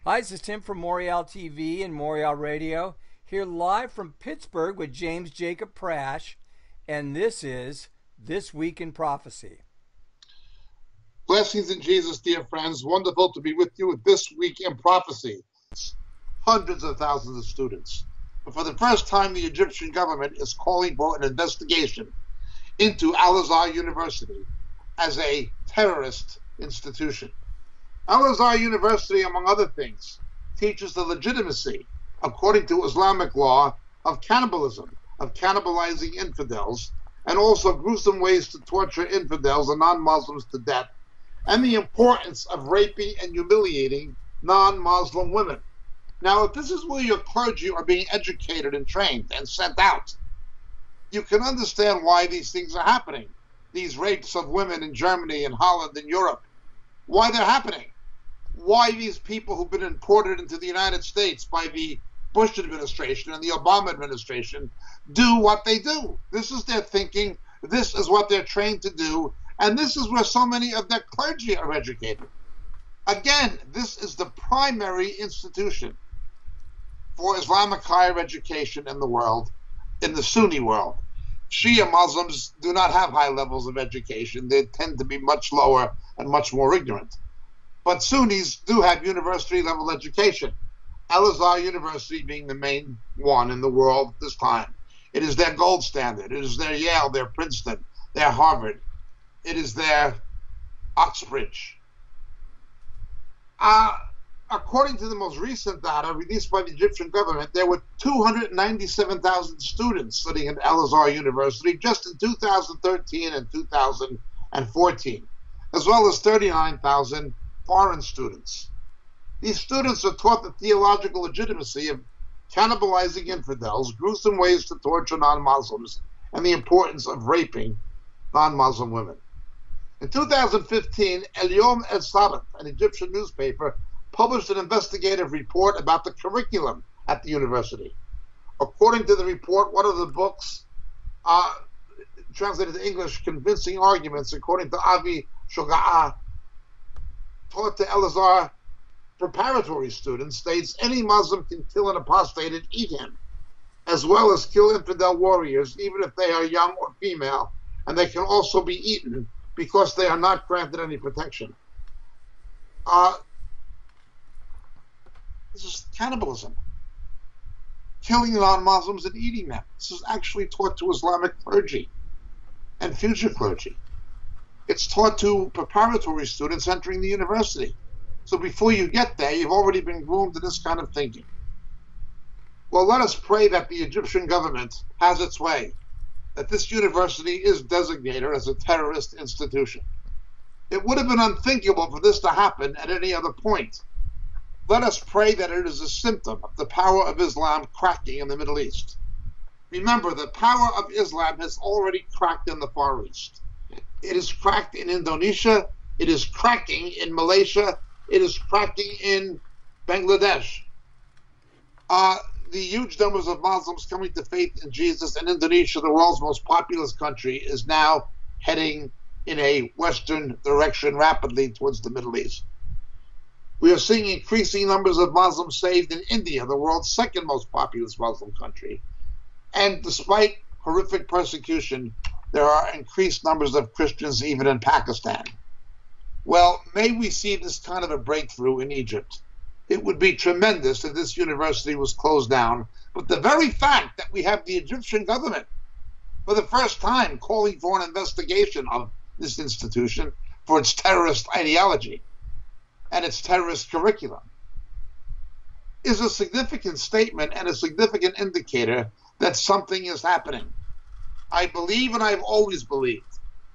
Hi, this is Tim from Morial TV and Morial Radio, here live from Pittsburgh with James Jacob Prasch, and this is This Week in Prophecy. Blessings in Jesus, dear friends. Wonderful to be with you with This Week in Prophecy. Hundreds of thousands of students. But for the first time, the Egyptian government is calling for an investigation into Al-Azhar University as a terrorist institution. Al-Azhar University, among other things, teaches the legitimacy, according to Islamic law, of cannibalism, of cannibalizing infidels, and also gruesome ways to torture infidels and non-Muslims to death, and the importance of raping and humiliating non-Muslim women. Now, if this is where your clergy are being educated and trained and sent out, you can understand why these things are happening. These rapes of women in Germany and Holland and Europe, why they're happening. Why these people who've been imported into the United States by the Bush administration and the Obama administration do what they do. This is their thinking, this is what they're trained to do, and this is where so many of their clergy are educated. Again, this is the primary institution for Islamic higher education in the world, in the Sunni world. Shia Muslims do not have high levels of education. They tend to be much lower and much more ignorant. But Sunnis do have university-level education, Al-Azhar University being the main one in the world this time. It is their gold standard. It is their Yale, their Princeton, their Harvard. It is their Oxbridge. According to the most recent data released by the Egyptian government, there were 297,000 students studying at Al-Azhar University just in 2013 and 2014, as well as 39,000 foreign students. These students are taught the theological legitimacy of cannibalizing infidels, gruesome ways to torture non-Muslims, and the importance of raping non-Muslim women. In 2015, El Yom El Sabbath, an Egyptian newspaper, published an investigative report about the curriculum at the university. According to the report, one of the books, translated to English, Convincing Arguments, according to Avi Shoga'ah, taught to Al-Azhar preparatory students, states any Muslim can kill an apostate and eat him, as well as kill infidel warriors, even if they are young or female, and they can also be eaten because they are not granted any protection. This is cannibalism. Killing non-Muslims and eating them. This is actually taught to Islamic clergy and future clergy. It's taught to preparatory students entering the university. So before you get there, you've already been groomed to this kind of thinking. Well, let us pray that the Egyptian government has its way, that this university is designated as a terrorist institution. It would have been unthinkable for this to happen at any other point. Let us pray that it is a symptom of the power of Islam cracking in the Middle East. Remember, the power of Islam has already cracked in the Far East. It is cracked in Indonesia. It is cracking in Malaysia. It is cracking in Bangladesh. The huge numbers of Muslims coming to faith in Jesus in Indonesia, the world's most populous country, is now heading in a Western direction rapidly towards the Middle East. We are seeing increasing numbers of Muslims saved in India, the world's second most populous Muslim country. And despite horrific persecution, there are increased numbers of Christians even in Pakistan. Well, may we see this kind of a breakthrough in Egypt. It would be tremendous if this university was closed down. But the very fact that we have the Egyptian government, for the first time, calling for an investigation of this institution for its terrorist ideology and its terrorist curriculum, is a significant statement and a significant indicator that something is happening. I believe, and I've always believed,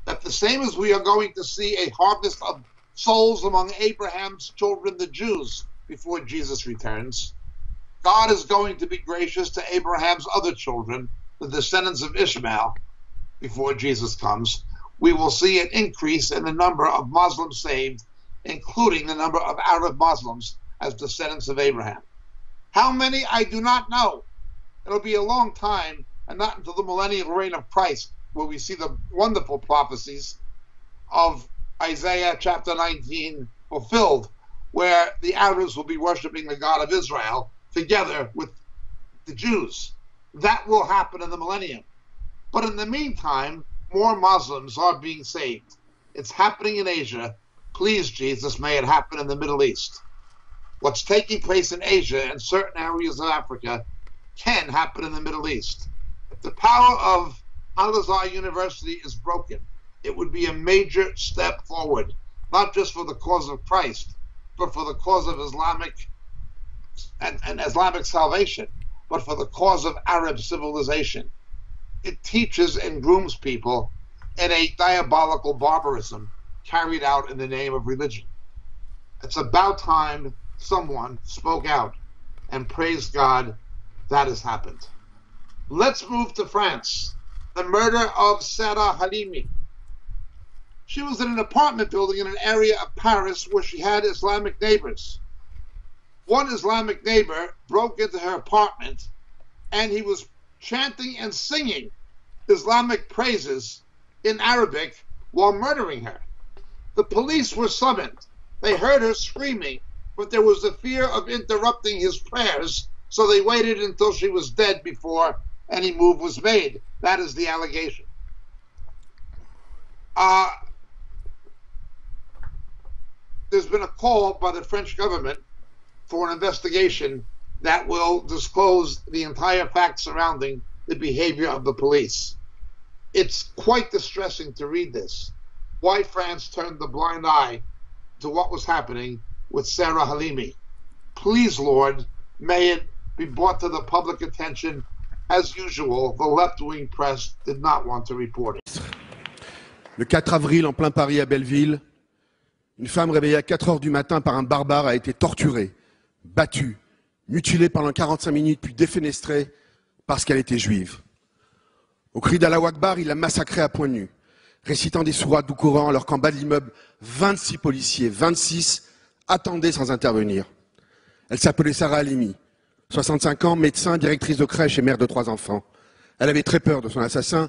that the same as we are going to see a harvest of souls among Abraham's children, the Jews, before Jesus returns. God is going to be gracious to Abraham's other children, the descendants of Ishmael, before Jesus comes. We will see an increase in the number of Muslims saved, including the number of Arab Muslims as descendants of Abraham. How many, I do not know. It'll be a long time, and not until the millennial reign of Christ will we see the wonderful prophecies of Isaiah chapter 19 fulfilled, where the Arabs will be worshiping the God of Israel together with the Jews. That will happen in the millennium. But in the meantime, more Muslims are being saved. It's happening in Asia. Please, Jesus, may it happen in the Middle East. What's taking place in Asia and certain areas of Africa can happen in the Middle East. If the power of Al-Azhar University is broken, it would be a major step forward, not just for the cause of Christ, but for the cause of Islamic and Islamic salvation, but for the cause of Arab civilization. It teaches and grooms people in a diabolical barbarism carried out in the name of religion. It's about time someone spoke out and praised God. That has happened. Let's move to France. The murder of Sarah Halimi. She was in an apartment building in an area of Paris where she had Islamic neighbors. One Islamic neighbor broke into her apartment and he was chanting and singing Islamic praises in Arabic while murdering her. The police were summoned. They heard her screaming, but there was the fear of interrupting his prayers, so they waited until she was dead before any move was made. That is the allegation. There's been a call by the French government for an investigation that will disclose the entire facts surrounding the behavior of the police. It's quite distressing to read this. Why France turned the blind eye to what was happening with Sarah Halimi. Please, Lord, may it be brought to the public attention. As usual, the left-wing press did not want to report it. Le 4 avril, en plein Paris, à Belleville, une femme réveillée à 4 heures du matin par un barbare a été torturée, battue, mutilée pendant 45 minutes, puis défenestrée parce qu'elle était juive. Au cri d'Allahu Akbar, il l'a massacrée à poings nus, récitant des sourates du Coran, alors qu'en bas de l'immeuble, 26 policiers, 26, attendaient sans intervenir. Elle s'appelait Sarah Halimi, 65 ans, médecin, directrice de crèche et mère de 3 enfants. Elle avait très peur de son assassin,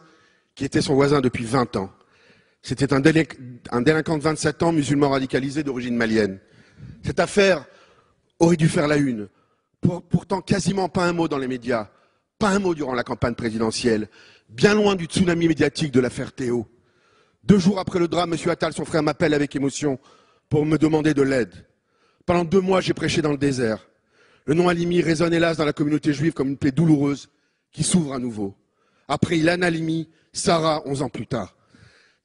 qui était son voisin depuis 20 ans. C'était un délinquant de 27 ans, musulman radicalisé d'origine malienne. Cette affaire aurait dû faire la une. Pourtant, quasiment pas un mot dans les médias, pas un mot durant la campagne présidentielle, bien loin du tsunami médiatique de l'affaire Théo. 2 jours après le drame, M. Attal, son frère, m'appelle avec émotion pour me demander de l'aide. Pendant 2 mois, j'ai prêché dans le désert. Le nom Halimi résonne hélas dans la communauté juive comme une plaie douloureuse qui s'ouvre à nouveau. Après Ilan Halimi, Sarah, 11 ans plus tard.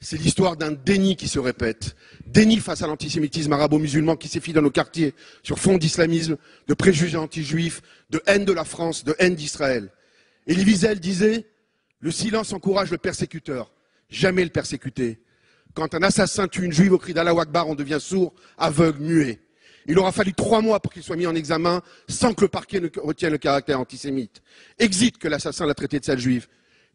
C'est l'histoire d'un déni qui se répète. Déni face à l'antisémitisme arabo-musulman qui s'effrite dans nos quartiers sur fond d'islamisme, de préjugés anti-juifs, de haine de la France, de haine d'Israël. Elie Wiesel disait « Le silence encourage le persécuteur, jamais le persécuté. Quand un assassin tue une juive au cri d'Allahu Akbar, on devient sourd, aveugle, muet. » Il aura fallu 3 mois pour qu'il soit mis en examen sans que le parquet ne retienne le caractère antisémite. Exit que l'assassin l'a traité de sale juive.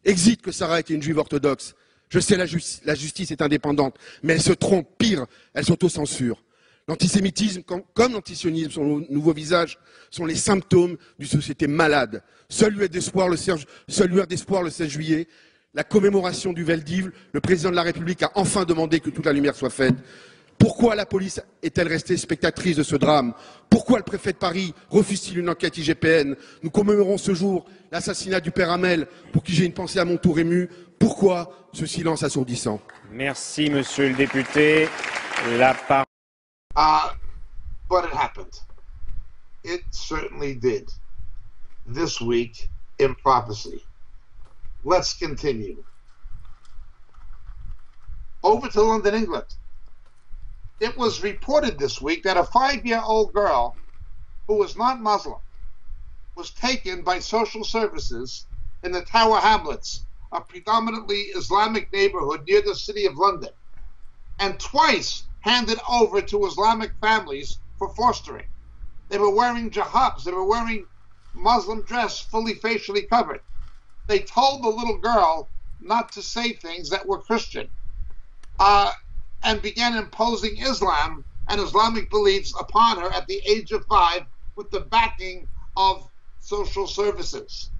Exit que Sarah était une juive orthodoxe. Je sais, la justice est indépendante, mais elle se trompe, pire, elle s'autocensure. L'antisémitisme, comme l'antisionisme, son nouveau visage, sont les symptômes d'une société malade. Seule lueur d'espoir le 16 juillet, la commémoration du Veldiv, le président de la République a enfin demandé que toute la lumière soit faite. Pourquoi la police est-elle restée spectatrice de ce drame? Pourquoi le préfet de Paris refuse-t-il une enquête IGPN? Nous commémorons ce jour l'assassinat du père Hamel, pour qui j'ai une pensée à mon tour émue. Pourquoi ce silence assourdissant? Merci, monsieur le député. La parole. But it happened. It certainly did. This week in prophecy. Let's continue. Over to London, England. It was reported this week that a 5-year-old girl who was not Muslim was taken by social services in the Tower Hamlets, a predominantly Islamic neighborhood near the city of London, and twice handed over to Islamic families for fostering. They were wearing jihadis. They were wearing Muslim dress, fully facially covered. They told the little girl not to say things that were Christian, and began imposing Islam and Islamic beliefs upon her at the age of 5 with the backing of social services.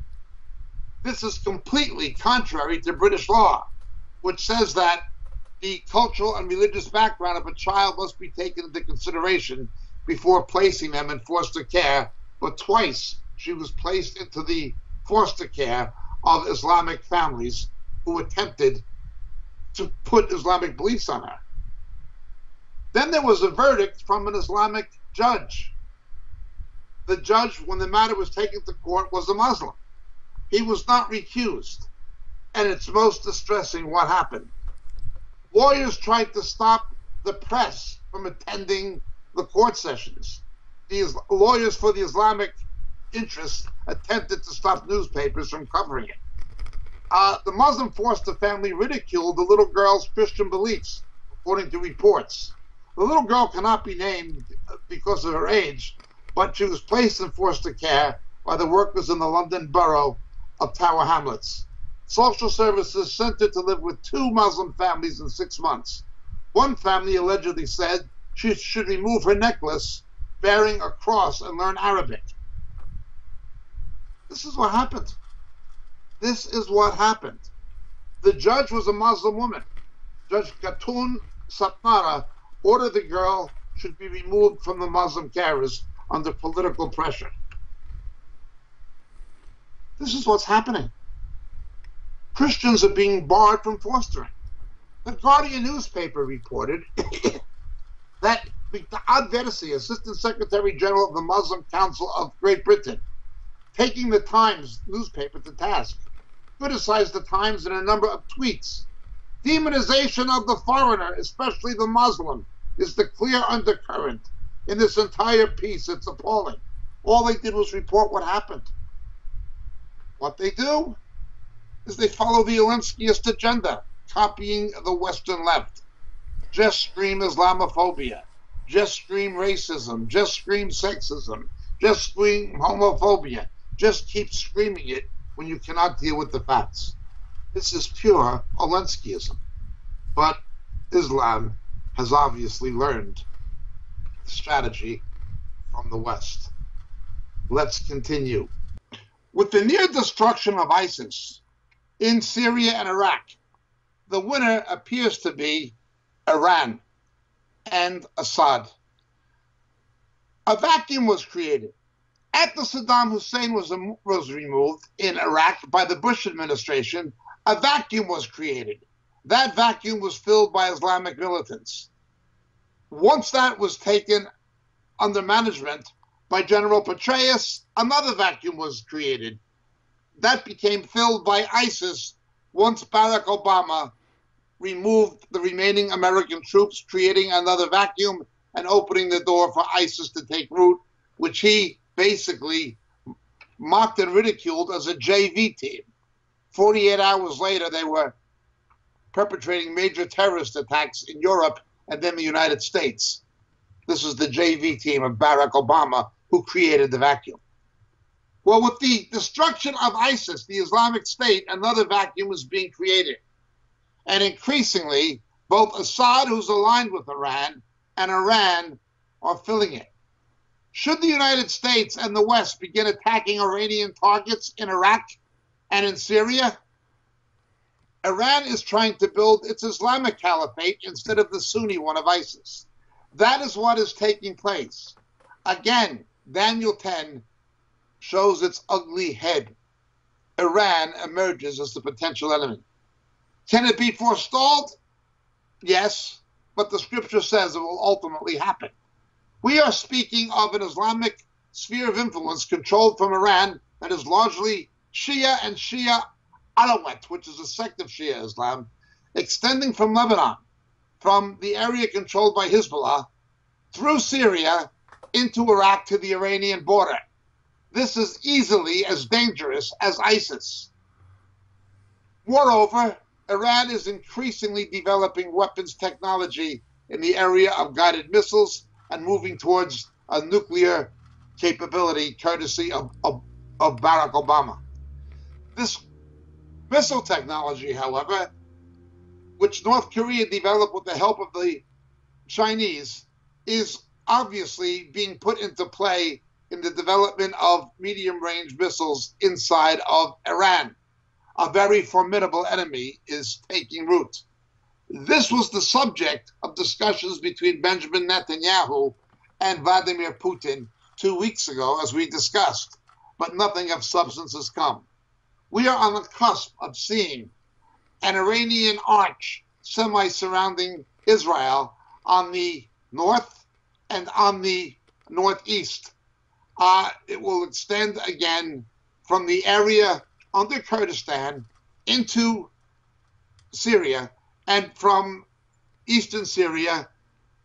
This is completely contrary to British law, which says that the cultural and religious background of a child must be taken into consideration before placing them in foster care. But twice she was placed into the foster care of Islamic families who attempted to put Islamic beliefs on her. Then there was a verdict from an Islamic judge. The judge, when the matter was taken to court, was a Muslim. He was not recused. And it's most distressing what happened. Lawyers tried to stop the press from attending the court sessions. These lawyers for the Islamic interests attempted to stop newspapers from covering it. The Muslim foster family ridiculed the little girl's Christian beliefs, according to reports. The little girl cannot be named because of her age, but she was placed in foster care by the workers in the London borough of Tower Hamlets. Social services sent her to live with 2 Muslim families in 6 months. One family allegedly said she should remove her necklace bearing a cross and learn Arabic. This is what happened. This is what happened. The judge was a Muslim woman. Judge Khatun Sapnara ordered the girl should be removed from the Muslim carers under political pressure. This is what's happening. Christians are being barred from fostering. The Guardian newspaper reported that Murtadd Versi, Assistant Secretary General of the Muslim Council of Great Britain, taking the Times newspaper to task, criticized the Times in a number of tweets. Demonization of the foreigner, especially the Muslim, is the clear undercurrent in this entire piece. It's appalling. All they did was report what happened. What they do is they follow the Alinskyist agenda, copying the Western left. Just scream Islamophobia. Just scream racism. Just scream sexism. Just scream homophobia. Just keep screaming it when you cannot deal with the facts. This is pure Alinskyism. But Islam has obviously learned the strategy from the West. Let's continue. With the near destruction of ISIS in Syria and Iraq, the winner appears to be Iran and Assad. A vacuum was created. After Saddam Hussein was removed in Iraq by the Bush administration, a vacuum was created. That vacuum was filled by Islamic militants. Once that was taken under management by General Petraeus, another vacuum was created. That became filled by ISIS once Barack Obama removed the remaining American troops, creating another vacuum and opening the door for ISIS to take root, which he basically mocked and ridiculed as a JV team. 48 hours later, they were perpetrating major terrorist attacks in Europe and then the United States. This is the JV team of Barack Obama who created the vacuum. Well, with the destruction of ISIS, the Islamic State, another vacuum is being created. And increasingly, both Assad, who's aligned with Iran, and Iran are filling it. Should the United States and the West begin attacking Iranian targets in Iraq and in Syria? Iran is trying to build its Islamic caliphate instead of the Sunni one of ISIS. That is what is taking place. Again, Daniel 10 shows its ugly head. Iran emerges as the potential enemy. Can it be forestalled? Yes, but the scripture says it will ultimately happen. We are speaking of an Islamic sphere of influence controlled from Iran that is largely Shia and Shia Alawite, which is a sect of Shia Islam, extending from Lebanon, from the area controlled by Hezbollah, through Syria, into Iraq to the Iranian border. This is easily as dangerous as ISIS. Moreover, Iran is increasingly developing weapons technology in the area of guided missiles and moving towards a nuclear capability courtesy of Barack Obama. This missile technology, however, which North Korea developed with the help of the Chinese, is obviously being put into play in the development of medium-range missiles inside of Iran. A very formidable enemy is taking root. This was the subject of discussions between Benjamin Netanyahu and Vladimir Putin 2 weeks ago, as we discussed, but nothing of substance has come. We are on the cusp of seeing an Iranian arch semi-surrounding Israel on the north and on the northeast. It will extend again from the area under Kurdistan into Syria, and from eastern Syria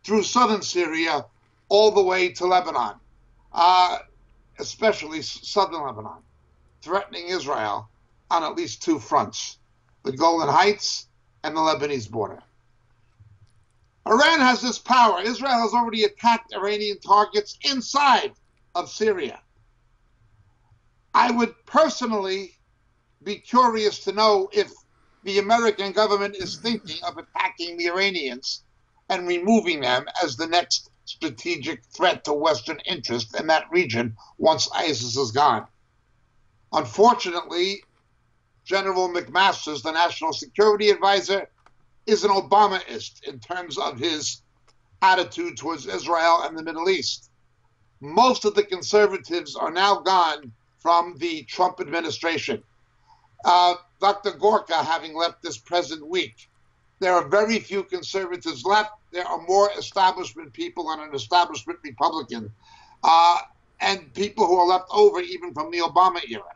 through southern Syria all the way to Lebanon, especially southern Lebanon, threatening Israel on at least two fronts, the Golan Heights and the Lebanese border. Iran has this power. Israel has already attacked Iranian targets inside of Syria. I would personally be curious to know if the American government is thinking of attacking the Iranians and removing them as the next strategic threat to Western interest in that region once ISIS is gone. Unfortunately, General McMaster, the National Security Advisor, is an Obamaist in terms of his attitude towards Israel and the Middle East. Most of the conservatives are now gone from the Trump administration. Dr. Gorka having left this present week. There are very few conservatives left. There are more establishment people and an establishment Republican, and people who are left over even from the Obama era.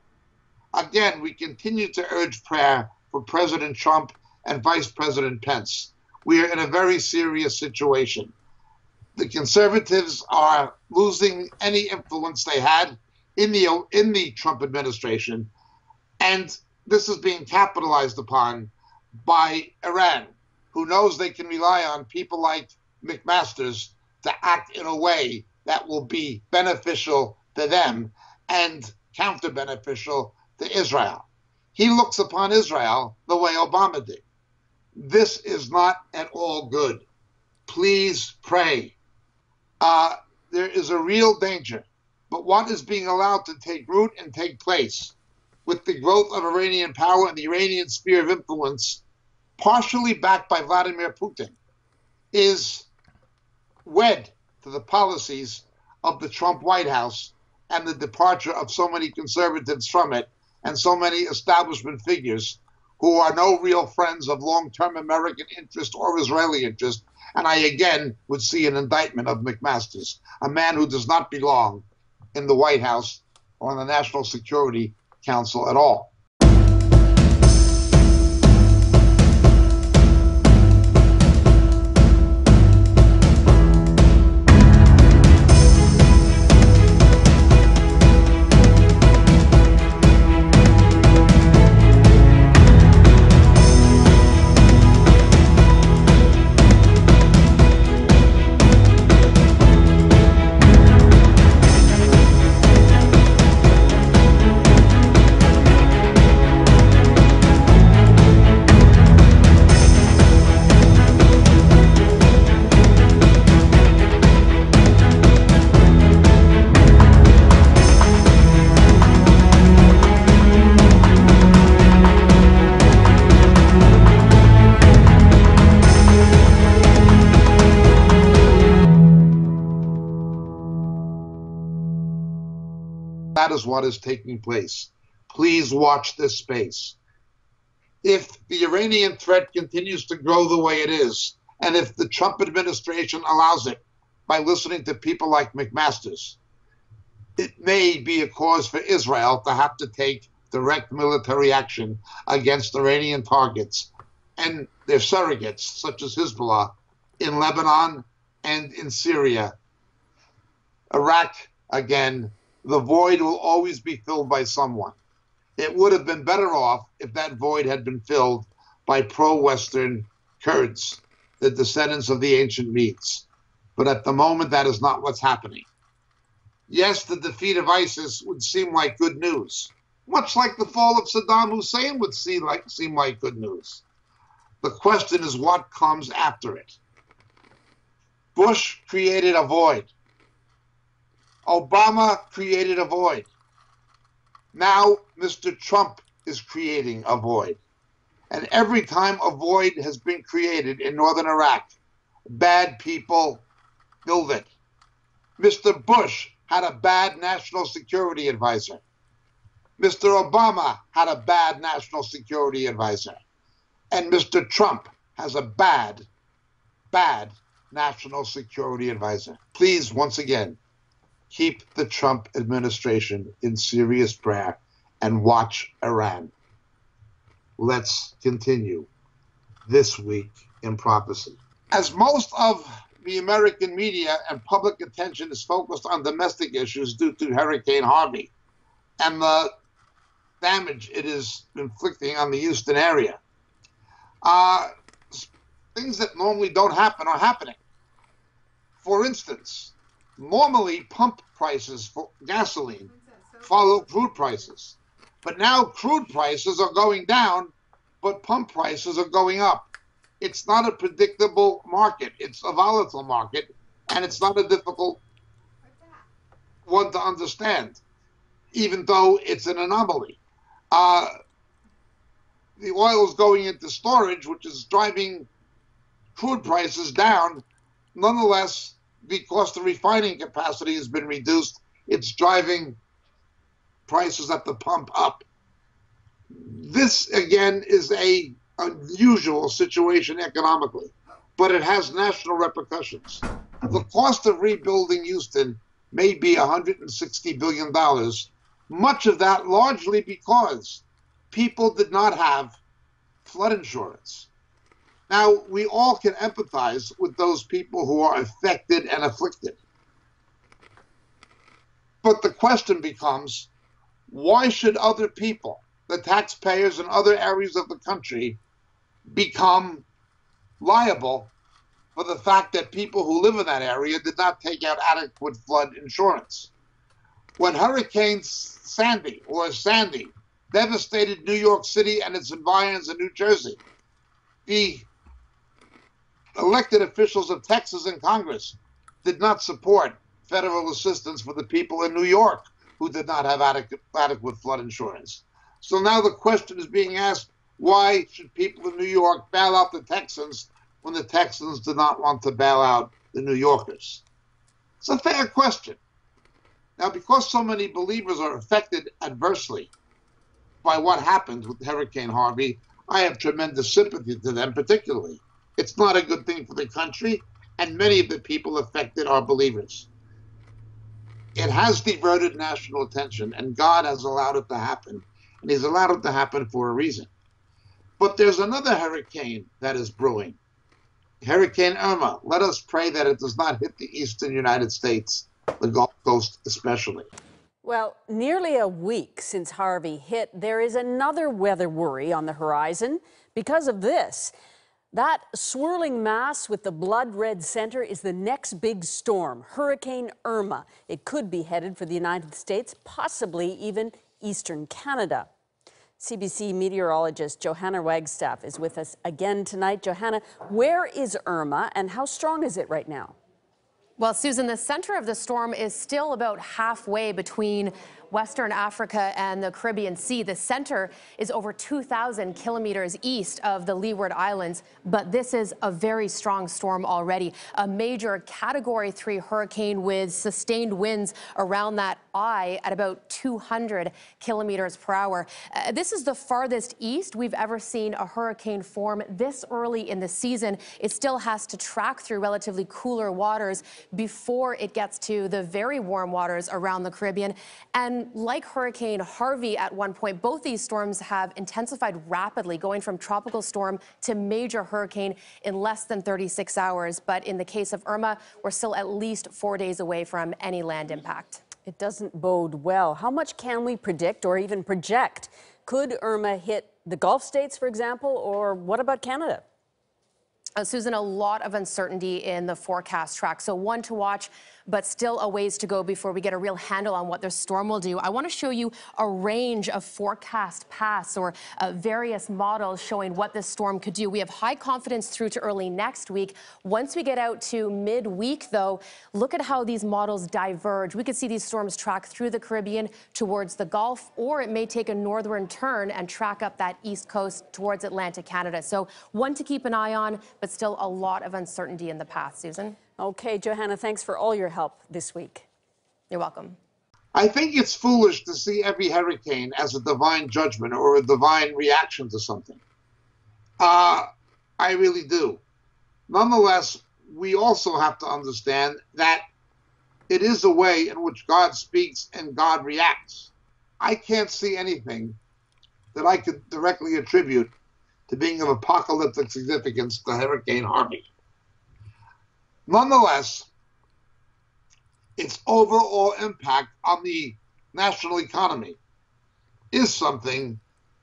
Again, we continue to urge prayer for President Trump and Vice President Pence. We are in a very serious situation. The conservatives are losing any influence they had in the Trump administration, and this is being capitalized upon by Iran, who knows they can rely on people like McMaster to act in a way that will be beneficial to them and counter-beneficial to Israel. He looks upon Israel the way Obama did. This is not at all good. Please pray. There is a real danger, but what is being allowed to take root and take place with the growth of Iranian power and the Iranian sphere of influence, partially backed by Vladimir Putin, is wed to the policies of the Trump White House and the departure of so many conservatives from it and so many establishment figures who are no real friends of long-term American interest or Israeli interest. And I again would see an indictment of McMaster, a man who does not belong in the White House or in the National Security Council at all. That is what is taking place. Please watch this space. If the Iranian threat continues to grow the way it is, and if the Trump administration allows it by listening to people like McMaster, it may be a cause for Israel to have to take direct military action against Iranian targets and their surrogates, such as Hezbollah, in Lebanon and in Syria. Iraq, again, the void will always be filled by someone. It would have been better off if that void had been filled by pro-Western Kurds, the descendants of the ancient Medes. But at the moment, that is not what's happening. Yes, the defeat of ISIS would seem like good news, much like the fall of Saddam Hussein would seem like good news. The question is what comes after it. Bush created a void. Obama created a void. Now Mr. Trump is creating a void. And every time a void has been created in northern Iraq, bad people build it. Mr. Bush had a bad national security advisor. Mr. Obama had a bad national security advisor. And Mr. Trump has a bad national security advisor. Please, once again, keep the Trump administration in serious prayer and watch Iran. Let's continue this week in prophecy. As most of the American media and public attention is focused on domestic issues due to Hurricane Harvey and the damage it is inflicting on the Houston area, things that normally don't happen are happening. For instance, normally pump prices for gasoline follow crude prices. But now crude prices are going down, but pump prices are going up. It's not a predictable market. It's a volatile market, and it's not a difficult one to understand, even though it's an anomaly. The oil is going into storage, which is driving crude prices down. Nonetheless, because the refining capacity has been reduced, it's driving prices at the pump up. This, again, is an unusual situation economically, but it has national repercussions. The cost of rebuilding Houston may be $160 billion, much of that largely because people did not have flood insurance. Now, we all can empathize with those people who are affected and afflicted. But the question becomes, why should other people, the taxpayers in other areas of the country, become liable for the fact that people who live in that area did not take out adequate flood insurance? When Hurricane Sandy devastated New York City and its environs in New Jersey, the elected officials of Texas and Congress did not support federal assistance for the people in New York who did not have adequate flood insurance. So now the question is being asked, why should people in New York bail out the Texans when the Texans did not want to bail out the New Yorkers? It's a fair question. Now, because so many believers are affected adversely by what happened with Hurricane Harvey, I have tremendous sympathy to them particularly. It's not a good thing for the country, and many of the people affected are believers. It has diverted national attention, and God has allowed it to happen, and He's allowed it to happen for a reason. But there's another hurricane that is brewing, Hurricane Irma. Let us pray that it does not hit the eastern United States, the Gulf Coast especially. Well, nearly a week since Harvey hit, there is another weather worry on the horizon because of this. That swirling mass with the blood-red center is the next big storm, Hurricane Irma. It could be headed for the United States, possibly even eastern Canada. CBC meteorologist Johanna Wagstaff is with us again tonight. Johanna, where is Irma and how strong is it right now? Well, Susan, the center of the storm is still about halfway between Western Africa and the Caribbean Sea. The center is over 2,000 kilometers east of the Leeward Islands, but this is a very strong storm already. A major Category 3 hurricane with sustained winds around that eye at about 200 kilometers per hour. This is the farthest east we've ever seen a hurricane form this early in the season. It still has to track through relatively cooler waters before it gets to the very warm waters around the Caribbean. And like Hurricane Harvey at one point, both these storms have intensified rapidly, going from tropical storm to major hurricane in less than 36 hours. But in the case of Irma, we're still at least 4 days away from any land impact. It doesn't bode well. How much can we predict or even project? Could Irma hit the Gulf states, for example, or what about Canada? Susan, a lot of uncertainty in the forecast track. So one to watch, but still a ways to go before we get a real handle on what the storm will do. I want to show you a range of forecast paths or various models showing what this storm could do. We have high confidence through to early next week. Once we get out to midweek, though, look at how these models diverge. We could see these storms track through the Caribbean towards the Gulf, or it may take a northern turn and track up that east coast towards Atlantic Canada. So one to keep an eye on, but still a lot of uncertainty in the path. Susan? Okay, Johanna, thanks for all your help this week. You're welcome. I think it's foolish to see every hurricane as a divine judgment or a divine reaction to something. I really do. Nonetheless, we also have to understand that it is a way in which God speaks and God reacts. I can't see anything that I could directly attribute to being of apocalyptic significance to Hurricane Harvey. Nonetheless, its overall impact on the national economy is something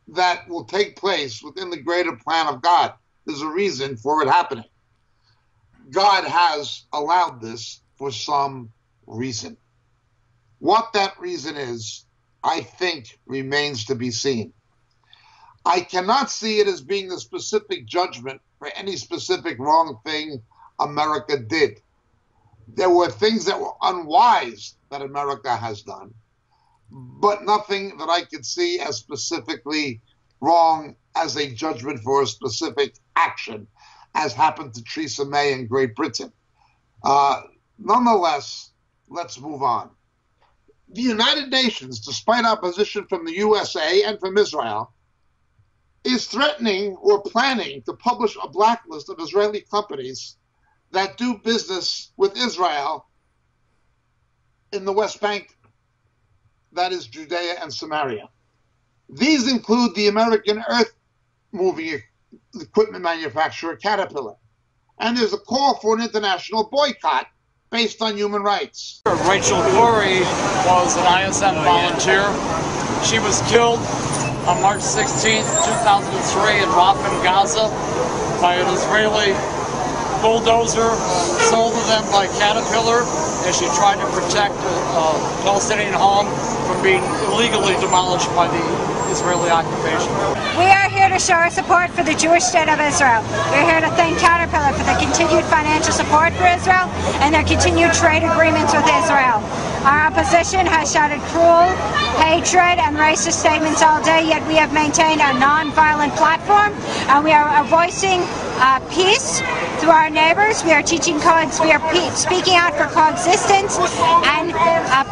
that will take place within the greater plan of God. There's a reason for it happening. God has allowed this for some reason. What that reason is, I think, remains to be seen. I cannot see it as being the specific judgment for any specific wrong thing America did. There were things that were unwise that America has done, but nothing that I could see as specifically wrong as a judgment for a specific action, as happened to Theresa May in Great Britain. Nonetheless, let's move on. The United Nations, despite opposition from the USA and from Israel, is threatening or planning to publish a blacklist of Israeli companies that do business with Israel in the West Bank, that is Judea and Samaria. These include the American earth-moving equipment manufacturer Caterpillar. And there's a call for an international boycott based on human rights. Rachel Corey was an ISM volunteer. She was killed on March 16, 2003 in Rafah, Gaza, by an Israeli bulldozer sold to them by Caterpillar as she tried to protect a Palestinian home from being illegally demolished by the Israeli occupation. We are here to show our support for the Jewish state of Israel. We're here to thank Caterpillar for the continued financial support for Israel and their continued trade agreements with Israel. Our opposition has shouted cruel, hatred, and racist statements all day, yet we have maintained a non-violent platform, and we are voicing peace through our neighbors. We are teaching speaking out for coexistence and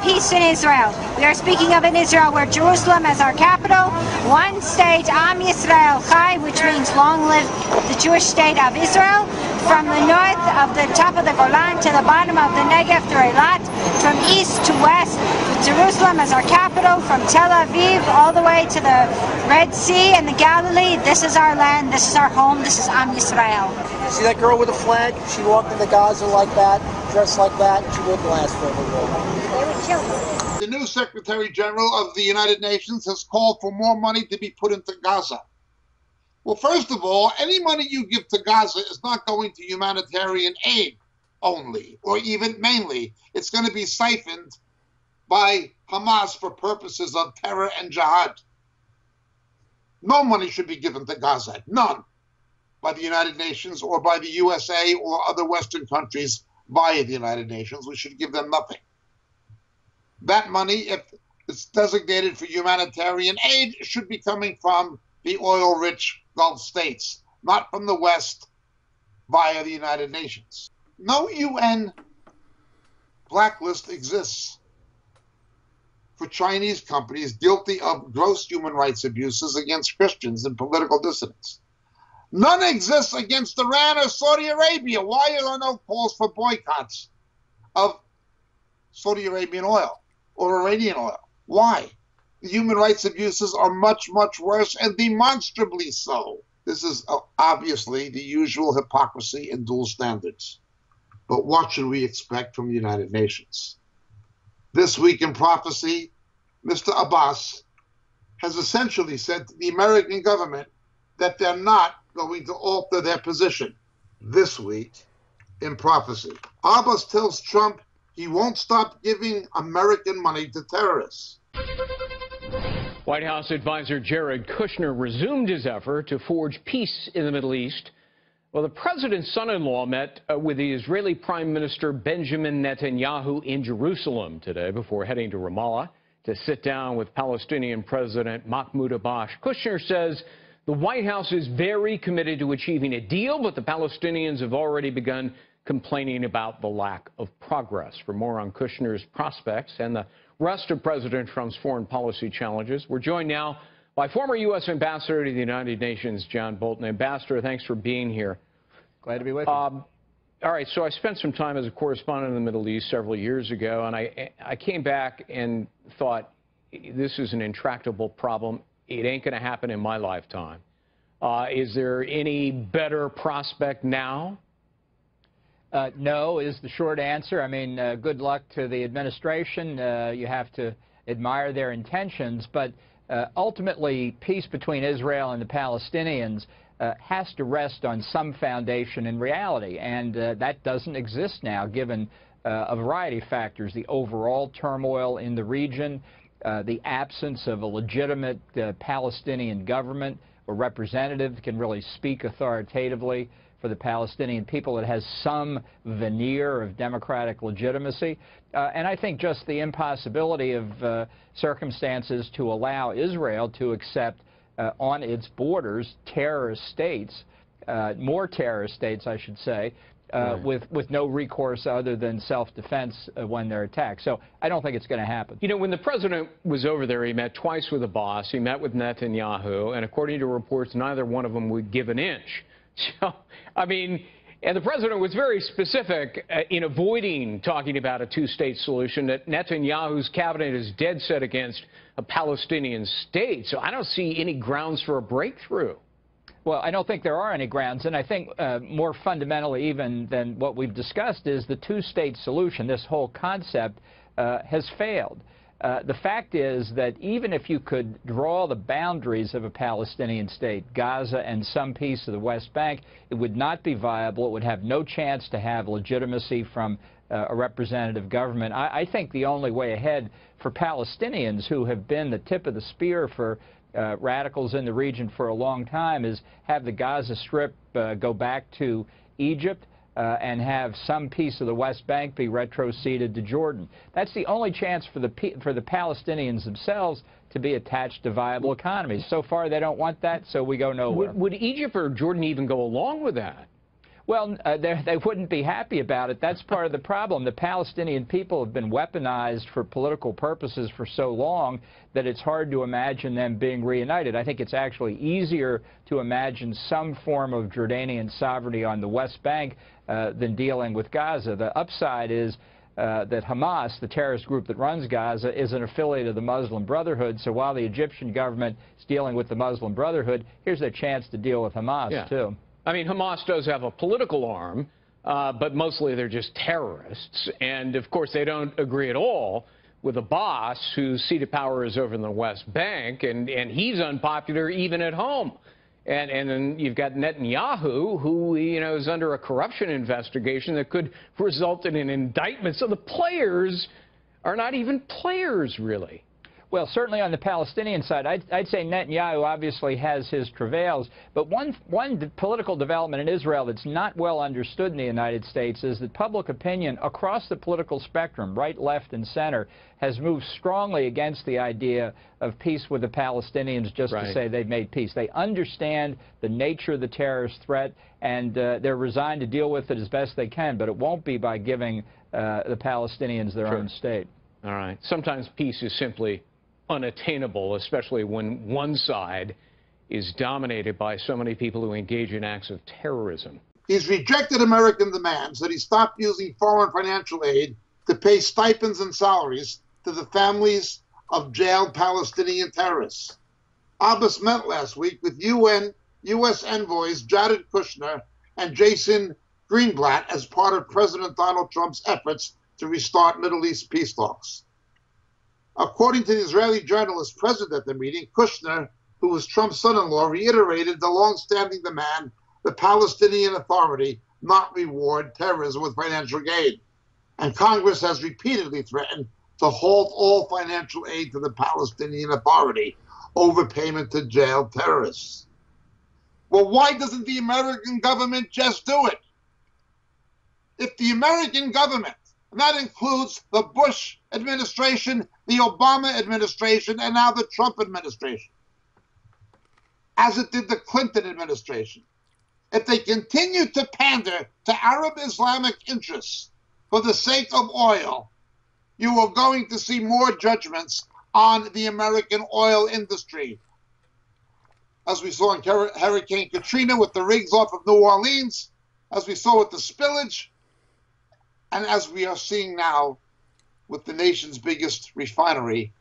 peace in Israel. We are speaking of in Israel where Jerusalem as our capital, one state, Am Yisrael Chai, which means long live the Jewish state of Israel, from the north of the top of the Golan to the bottom of the Negev through Eilat, from east to west, Jerusalem as our capital, from Tel Aviv all the way to the Red Sea and the Galilee. This is our land, this is our home, this is Am Yisrael. See that girl with the flag? She walked into Gaza like that, dressed like that, and she wouldn't last for a while. They would kill her. The new Secretary General of the United Nations has called for more money to be put into Gaza. Well, first of all, any money you give to Gaza is not going to humanitarian aid only, or even mainly. It's going to be siphoned by Hamas for purposes of terror and jihad. No money should be given to Gaza, none, by the United Nations or by the USA or other Western countries via the United Nations. We should give them nothing. That money, if it's designated for humanitarian aid, should be coming from the oil-rich Gulf states, not from the West via the United Nations. No UN blacklist exists for Chinese companies guilty of gross human rights abuses against Christians and political dissidents. None exists against Iran or Saudi Arabia. Why are there no calls for boycotts of Saudi Arabian oil or Iranian oil? Why? The human rights abuses are much, much worse, and demonstrably so. This is obviously the usual hypocrisy and dual standards. But what should we expect from the United Nations? This week in prophecy, Mr. Abbas has essentially said to the American government that they're not going to alter their position. This week in prophecy. Abbas tells Trump he won't stop giving American money to terrorists. White House advisor Jared Kushner resumed his effort to forge peace in the Middle East. Well, the president's son-in-law met with the Israeli Prime Minister Benjamin Netanyahu in Jerusalem today before heading to Ramallah to sit down with Palestinian President Mahmoud Abbas. Kushner says the White House is very committed to achieving a deal, but the Palestinians have already begun complaining about the lack of progress. For more on Kushner's prospects and the rest of President Trump's foreign policy challenges, we're joined now by former U.S. Ambassador to the United Nations, John Bolton. Ambassador, thanks for being here. Glad to be with you. All right, so I spent some time as a correspondent in the Middle East several years ago, and I came back and thought, this is an intractable problem. It ain't going to happen in my lifetime. Is there any better prospect now? No is the short answer. I mean, good luck to the administration. You have to admire their intentions, but ultimately, peace between Israel and the Palestinians has to rest on some foundation in reality, and that doesn't exist now, given a variety of factors: the overall turmoil in the region, the absence of a legitimate Palestinian government or representative can really speak authoritatively for the Palestinian people. It has some veneer of democratic legitimacy. And I think just the impossibility of circumstances to allow Israel to accept on its borders terrorist states, more terrorist states, I should say, with no recourse other than self-defense when they're attacked. So I don't think it's going to happen. You know, when the president was over there, he met twice with Abbas. He met with Netanyahu, and according to reports, neither one of them would give an inch. So, I mean, and the president was very specific in avoiding talking about a two-state solution, that Netanyahu's cabinet is dead set against a Palestinian state. So I don't see any grounds for a breakthrough. Well, I don't think there are any grounds, and I think more fundamentally even than what we've discussed is the two-state solution. This whole concept has failed. The fact is that even if you could draw the boundaries of a Palestinian state, Gaza and some piece of the West Bank, it would not be viable. It would have no chance to have legitimacy from a representative government. I think the only way ahead for Palestinians, who have been the tip of the spear for radicals in the region for a long time, is have the Gaza Strip go back to Egypt, and have some piece of the West Bank be retroceded to Jordan. That's the only chance for the Palestinians themselves to be attached to viable economies. So far, they don't want that, so we go nowhere. Would Egypt or Jordan even go along with that? Well, they wouldn't be happy about it. That's part of the problem. The Palestinian people have been weaponized for political purposes for so long that it's hard to imagine them being reunited. I think it's actually easier to imagine some form of Jordanian sovereignty on the West Bank than dealing with Gaza. The upside is that Hamas, the terrorist group that runs Gaza, is an affiliate of the Muslim Brotherhood. So while the Egyptian government is dealing with the Muslim Brotherhood, here's their chance to deal with Hamas, too. I mean, Hamas does have a political arm, but mostly they're just terrorists. And, of course, they don't agree at all with Abbas, whose seat of power is over in the West Bank, and he's unpopular even at home. And then you've got Netanyahu, who, you know, is under a corruption investigation that could result in an indictment. So the players are not even players, really. Well, certainly on the Palestinian side, I'd say Netanyahu obviously has his travails. But one political development in Israel that's not well understood in the United States is that public opinion across the political spectrum, right, left, and center, has moved strongly against the idea of peace with the Palestinians just to say they've made peace. They understand the nature of the terrorist threat, and they're resigned to deal with it as best they can. But it won't be by giving the Palestinians their own state. All right. Sometimes peace is simply unattainable, especially when one side is dominated by so many people who engage in acts of terrorism. He's rejected American demands that he stop using foreign financial aid to pay stipends and salaries to the families of jailed Palestinian terrorists. Abbas met last week with U.S. envoys Jared Kushner and Jason Greenblatt as part of President Donald Trump's efforts to restart Middle East peace talks. According to the Israeli journalist present at the meeting, Kushner, who was Trump's son-in-law, reiterated the long-standing demand the Palestinian Authority not reward terrorism with financial gain. And Congress has repeatedly threatened to halt all financial aid to the Palestinian Authority over payment to jailed terrorists. Well, why doesn't the American government just do it? If the American government, and that includes the Bush administration, the Obama administration, and now the Trump administration, as it did the Clinton administration, if they continue to pander to Arab Islamic interests for the sake of oil, you are going to see more judgments on the American oil industry. As we saw in Hurricane Katrina with the rigs off of New Orleans, as we saw with the spillage, and as we are seeing now with the nation's biggest refinery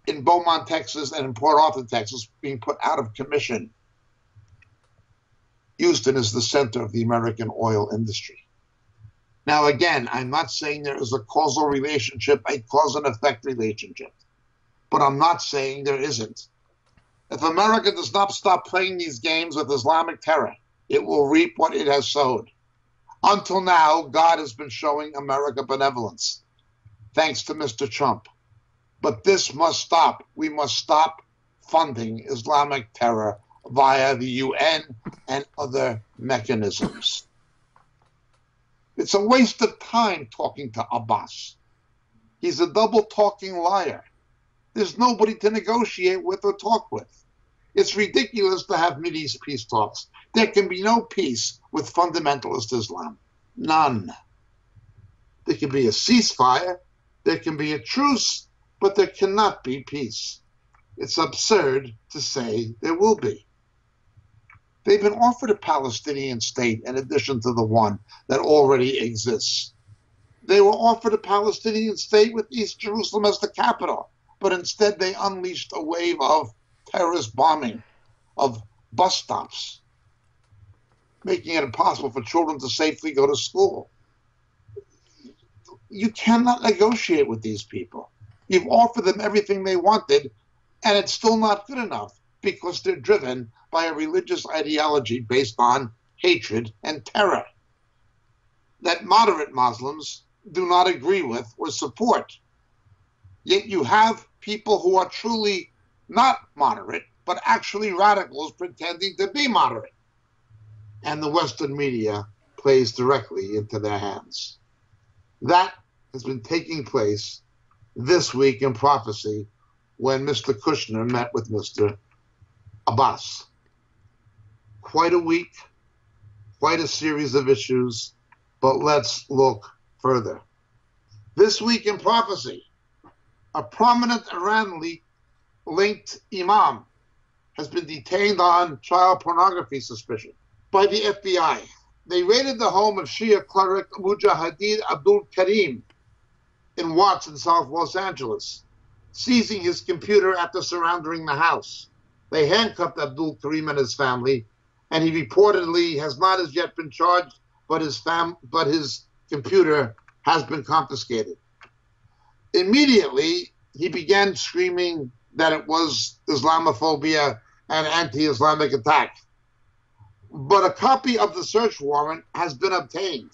in Beaumont, Texas, and in Port Arthur, Texas, being put out of commission. Houston is the center of the American oil industry. Now, again, I'm not saying there is a causal relationship, a cause and effect relationship, but I'm not saying there isn't. If America does not stop playing these games with Islamic terror, it will reap what it has sowed. Until now, God has been showing America benevolence, thanks to Mr. Trump. But this must stop. We must stop funding Islamic terror via the UN and other mechanisms. It's a waste of time talking to Abbas. He's a double-talking liar. There's nobody to negotiate with or talk with. It's ridiculous to have Mideast peace talks. There can be no peace with fundamentalist Islam. None. There can be a ceasefire, there can be a truce, but there cannot be peace. It's absurd to say there will be. They've been offered a Palestinian state in addition to the one that already exists. They were offered a Palestinian state with East Jerusalem as the capital, but instead they unleashed a wave of terrorist bombing of bus stops, making it impossible for children to safely go to school. You cannot negotiate with these people. You've offered them everything they wanted, and it's still not good enough because they're driven by a religious ideology based on hatred and terror that moderate Muslims do not agree with or support. Yet you have people who are truly not moderate, but actually radicals pretending to be moderate. And the Western media plays directly into their hands. That has been taking place this week in prophecy when Mr. Kushner met with Mr. Abbas. Quite a week, quite a series of issues, but let's look further. This week in prophecy, a prominent Iran-linked imam has been detained on child pornography suspicion by the FBI. They raided the home of Shia cleric Mujahideen Abdul Karim in Watts in South Los Angeles, seizing his computer after surrounding the house. They handcuffed Abdul Karim and his family, and he reportedly has not as yet been charged, but his computer has been confiscated. Immediately, he began screaming that it was Islamophobia and anti-Islamic attack. But a copy of the search warrant has been obtained,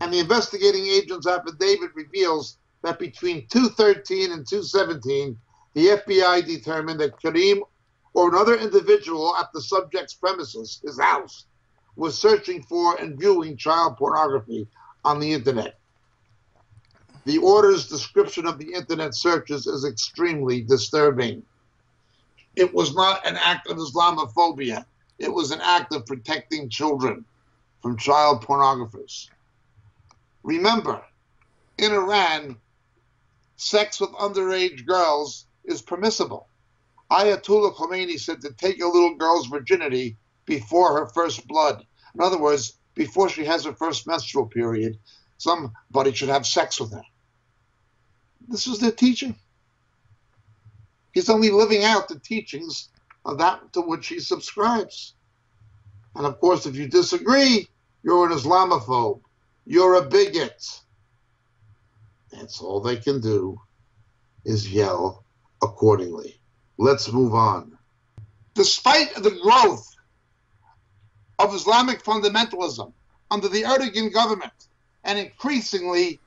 and the investigating agent's affidavit reveals that between 2/13 and 2/17, the FBI determined that Karim or another individual at the subject's premises, his house, was searching for and viewing child pornography on the internet. The order's description of the internet searches is extremely disturbing. It was not an act of Islamophobia. It was an act of protecting children from child pornographers. Remember, in Iran, sex with underage girls is permissible. Ayatollah Khomeini said to take a little girl's virginity before her first blood. In other words, before she has her first menstrual period, somebody should have sex with her. This is their teaching. He's only living out the teachings of that to which he subscribes. And of course, if you disagree, you're an Islamophobe. You're a bigot. That's all they can do is yell accordingly. Let's move on. Despite the growth of Islamic fundamentalism under the Erdogan government and increasingly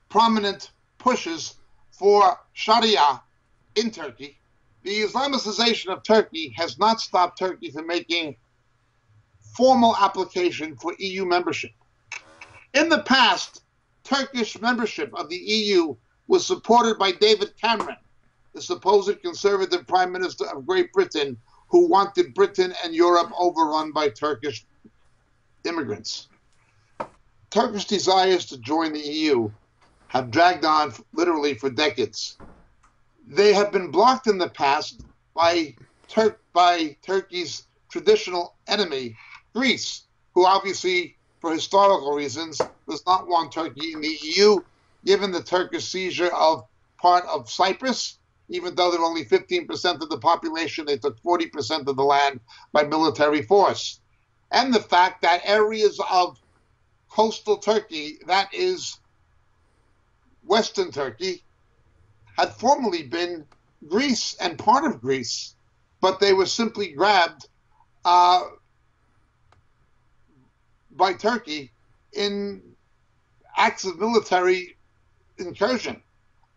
prominent pushes for Sharia in Turkey, the Islamicization of Turkey has not stopped Turkey from making formal application for EU membership. In the past, Turkish membership of the EU was supported by David Cameron, the supposed conservative Prime Minister of Great Britain, who wanted Britain and Europe overrun by Turkish immigrants. Turkish desires to join the EU have dragged on literally for decades. They have been blocked in the past by Turkey's traditional enemy, Greece, who obviously, for historical reasons, does not want Turkey in the EU, given the Turkish seizure of part of Cyprus. Even though they're only 15% of the population, they took 40% of the land by military force. And the fact that areas of coastal Turkey, that is Western Turkey, had formerly been Greece and part of Greece, but they were simply grabbed by Turkey in acts of military incursion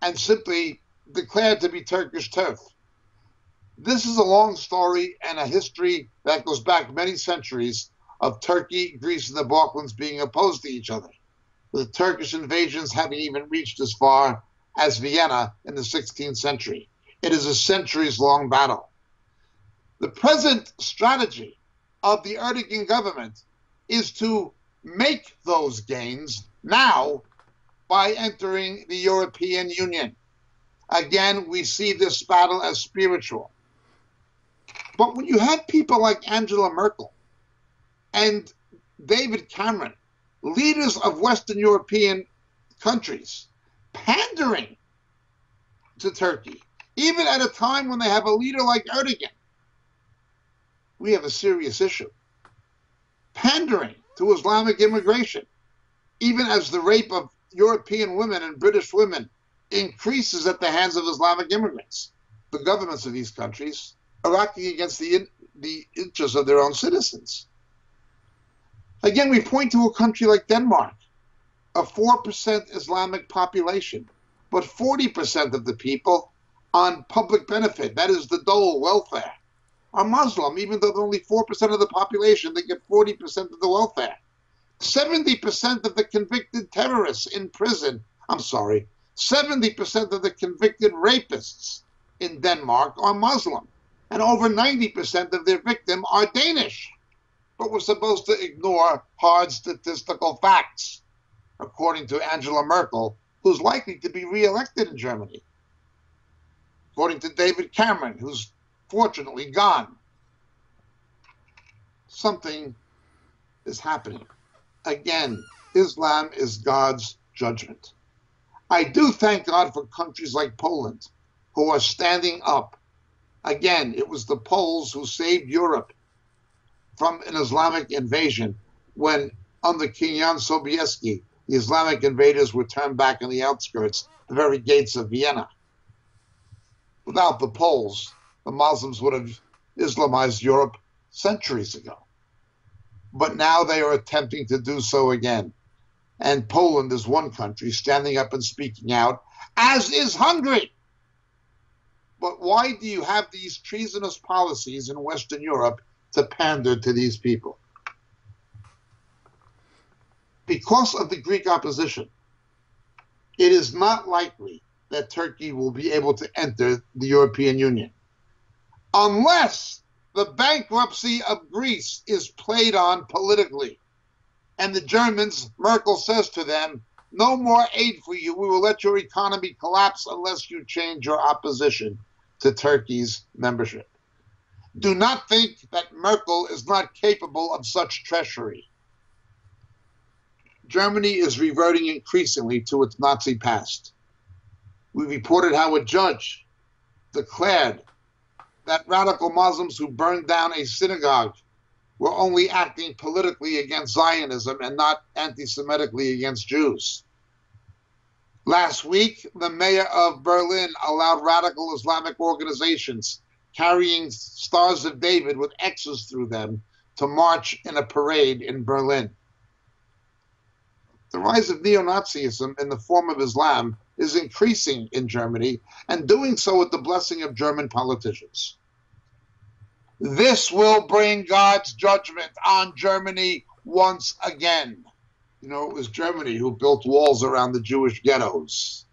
and simply declared to be Turkish turf. This is a long story and a history that goes back many centuries of Turkey, Greece, and the Balkans being opposed to each other, with Turkish invasions having even reached as far as Vienna in the 16th century. It is a centuries-long battle. The present strategy of the Erdogan government is to make those gains now by entering the European Union. Again, we see this battle as spiritual. But when you have people like Angela Merkel and David Cameron, leaders of Western European countries, pandering to Turkey, even at a time when they have a leader like Erdogan, we have a serious issue. Pandering to Islamic immigration, even as the rape of European women and British women increases at the hands of Islamic immigrants. The governments of these countries are acting against the interests of their own citizens. Again, we point to a country like Denmark, a 4% Islamic population, but 40% of the people on public benefit, that is the dole welfare, are Muslim, even though they're only 4% of the population, they get 40% of the welfare. 70% of the convicted terrorists in prison, 70% of the convicted rapists in Denmark are Muslim, and over 90% of their victims are Danish. But we're supposed to ignore hard statistical facts, according to Angela Merkel, who's likely to be re-elected in Germany. According to David Cameron, who's fortunately gone. Something is happening. Again, Islam is God's judgment. I do thank God for countries like Poland who are standing up. Again, it was the Poles who saved Europe from an Islamic invasion when, under King Jan Sobieski, the Islamic invaders were turned back on the outskirts, the very gates of Vienna. Without the Poles, the Muslims would have Islamized Europe centuries ago. But now they are attempting to do so again. And Poland is one country standing up and speaking out, as is Hungary. But why do you have these treasonous policies in Western Europe to pander to these people? Because of the Greek opposition, it is not likely that Turkey will be able to enter the European Union unless the bankruptcy of Greece is played on politically. And the Germans, Merkel says to them, no more aid for you. We will let your economy collapse unless you change your opposition to Turkey's membership. Do not think that Merkel is not capable of such treachery. Germany is reverting increasingly to its Nazi past. We reported how a judge declared that radical Muslims who burned down a synagogue were only acting politically against Zionism and not anti-Semitically against Jews. Last week, the mayor of Berlin allowed radical Islamic organizations carrying Stars of David with X's through them to march in a parade in Berlin. The rise of neo-Nazism in the form of Islam is increasing in Germany, and doing so with the blessing of German politicians. This will bring God's judgment on Germany once again. You know, it was Germany who built walls around the Jewish ghettos,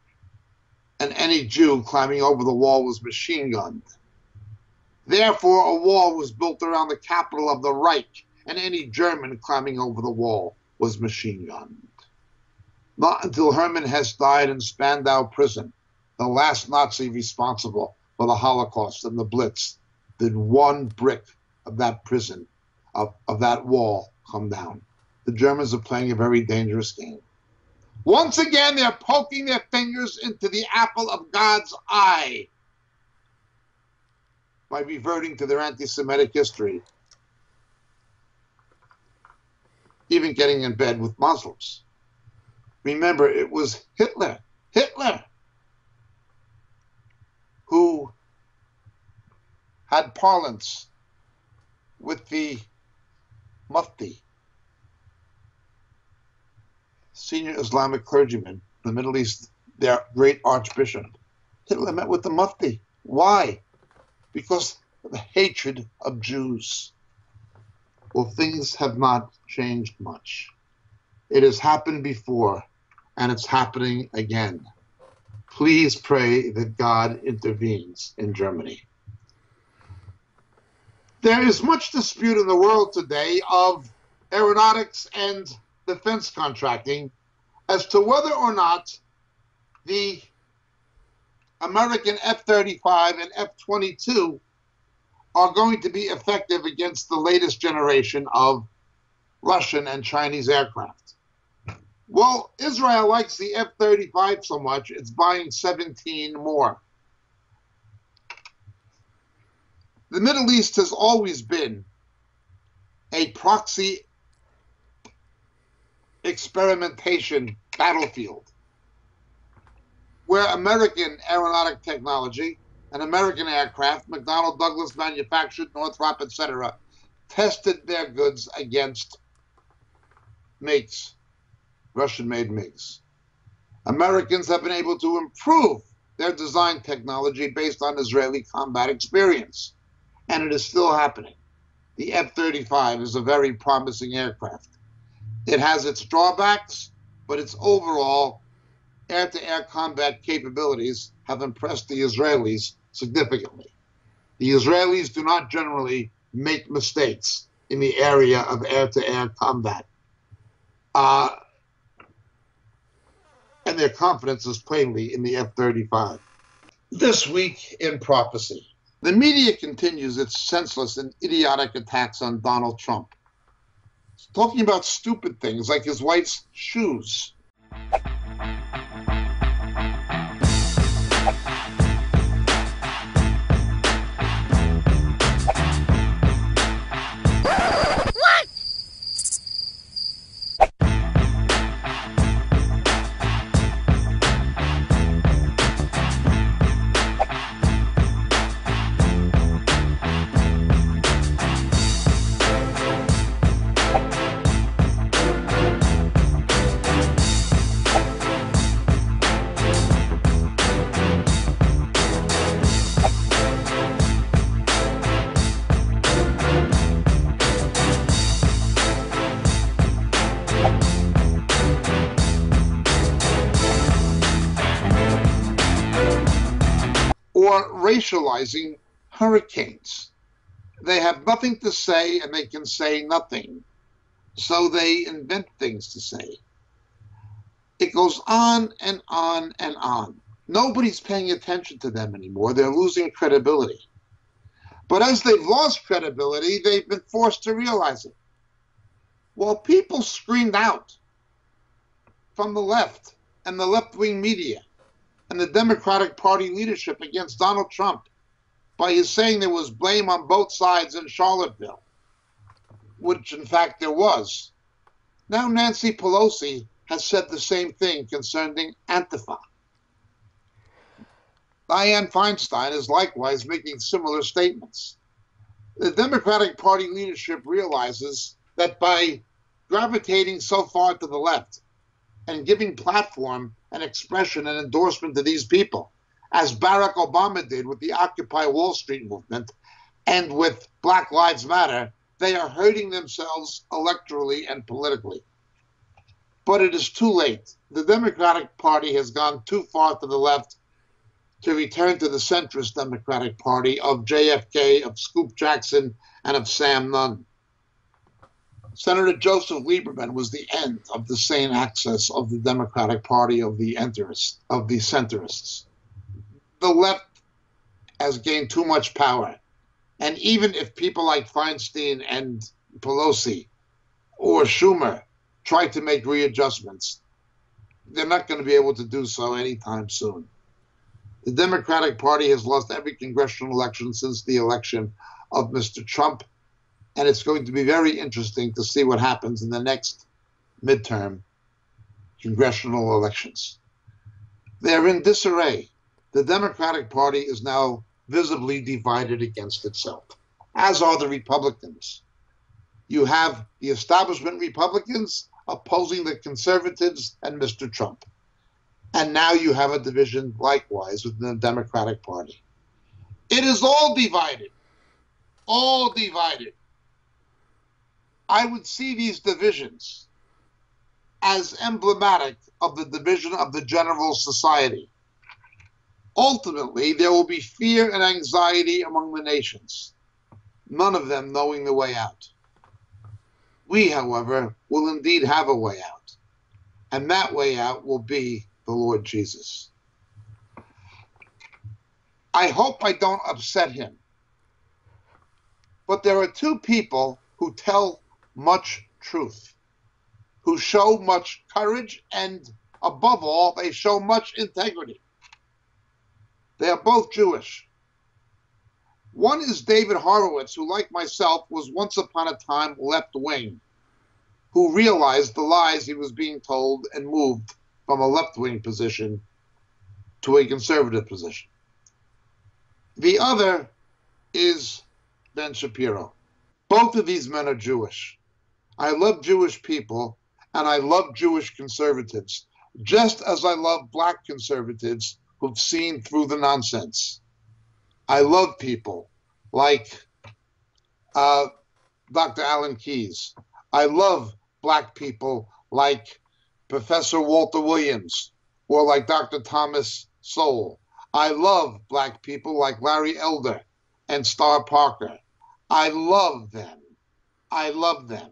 and any Jew climbing over the wall was machine gunned. Therefore, a wall was built around the capital of the Reich, and any German climbing over the wall was machine gunned. Not until Hermann Hesse died in Spandau prison, the last Nazi responsible for the Holocaust and the Blitz, did one brick of that prison, of that wall, come down. The Germans are playing a very dangerous game. Once again, they're poking their fingers into the apple of God's eye by reverting to their anti-Semitic history, even getting in bed with Muslims. Remember, it was Hitler who had parlance with the Mufti, senior Islamic clergyman, the Middle East, their great archbishop. Hitler met with the Mufti. Why? Because of the hatred of Jews. Well, things have not changed much. It has happened before, and it's happening again. Please pray that God intervenes in Germany. There is much dispute in the world today of aeronautics and defense contracting as to whether or not the American F-35 and F-22 are going to be effective against the latest generation of Russian and Chinese aircraft. Well, Israel likes the F-35 so much, it's buying 17 more. The Middle East has always been a proxy experimentation battlefield where American aeronautic technology and American aircraft, McDonnell Douglas manufactured, Northrop, etc., tested their goods against MiGs, Russian-made MiGs. Americans have been able to improve their design technology based on Israeli combat experience, and it is still happening. The F-35 is a very promising aircraft. It has its drawbacks, but its overall air-to-air combat capabilities have impressed the Israelis significantly. The Israelis do not generally make mistakes in the area of air-to-air combat. And their confidence is plainly in the F-35. This week in prophecy, the media continues its senseless and idiotic attacks on Donald Trump, talking about stupid things like his wife's shoes. Or racializing hurricanes. They have nothing to say and they can say nothing, so they invent things to say. It goes on and on and on. Nobody's paying attention to them anymore. They're losing credibility. But as they've lost credibility, they've been forced to realize it. Well, people screamed out from the left and the left-wing media and the Democratic Party leadership against Donald Trump by his saying there was blame on both sides in Charlottesville, which in fact there was. Now Nancy Pelosi has said the same thing concerning Antifa. Dianne Feinstein is likewise making similar statements. The Democratic Party leadership realizes that by gravitating so far to the left and giving platform and expression and endorsement to these people, as Barack Obama did with the Occupy Wall Street movement and with Black Lives Matter, they are hurting themselves electorally and politically. But it is too late. The Democratic Party has gone too far to the left to return to the centrist Democratic Party of JFK, of Scoop Jackson, and of Sam Nunn. Senator Joseph Lieberman was the end of the sane access of the Democratic Party of the centrists. The left has gained too much power. And even if people like Feinstein and Pelosi or Schumer try to make readjustments, they're not going to be able to do so anytime soon. The Democratic Party has lost every congressional election since the election of Mr. Trump, and it's going to be very interesting to see what happens in the next midterm congressional elections. They're in disarray. The Democratic Party is now visibly divided against itself, as are the Republicans. You have the establishment Republicans opposing the conservatives and Mr. Trump. And now you have a division likewise within the Democratic Party. It is all divided. All divided. I would see these divisions as emblematic of the division of the general society. Ultimately, there will be fear and anxiety among the nations, none of them knowing the way out. We, however, will indeed have a way out, and that way out will be the Lord Jesus. I hope I don't upset him, but there are two people who tell much truth, who show much courage, and above all, they show much integrity. They are both Jewish. One is David Horowitz, who, like myself, was once upon a time left-wing, who realized the lies he was being told and moved from a left-wing position to a conservative position. The other is Ben Shapiro. Both of these men are Jewish. I love Jewish people, and I love Jewish conservatives, just as I love black conservatives who've seen through the nonsense. I love people like Dr. Alan Keyes. I love black people like Professor Walter Williams or like Dr. Thomas Sowell. I love black people like Larry Elder and Star Parker. I love them. I love them.